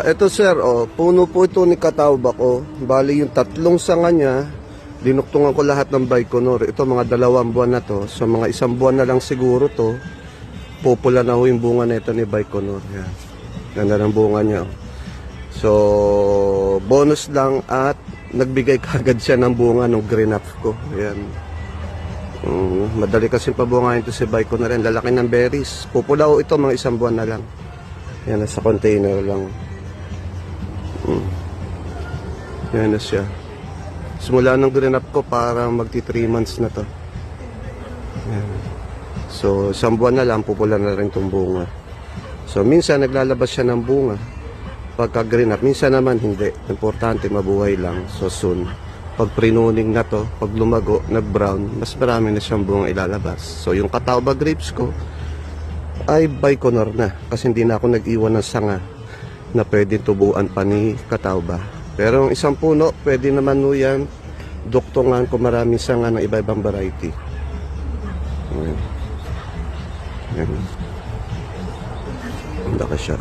Ito sir, puno po ito ni Catawba ko. Bali yung tatlong sanga niya, dinuktungan ko lahat ng Baikonur. Ito mga 2 buwan na to. So mga 1 buwan na lang siguro to. Pupula na ho yung bunga na ito ni Baikonur. Yan. Ganda ng bunga niya. So, bonus lang at nagbigay kagad siya ng bunga ng green up ko. Yan. Madali kasi pabungahin ito si Baikonur. Lalaki ng berries. Pupula ho ito mga 1 buwan na lang. Yan, nasa container lang. Yan na siya. Simula ng green up ko para magti 3 months na to. Yan. So, 1 buwan na lang, pupula na rin itong bunga. So, minsan naglalabas siya ng bunga pagka green up. Minsan naman hindi. Importante, mabuhay lang. So, soon. Pag pruning na to, pag lumago, nag-brown, mas marami na siyang bunga ilalabas. So, yung Catawba grapes ko, ay Baikonur na kasi hindi na ako nag-iwan ng sanga na pwedeng tubuan pa ni Catawba. Pero yung isang puno, pwede naman mo yan duktungan kung maraming sanga ng iba-ibang variety. Ayan. Ayan. Ang laki siya.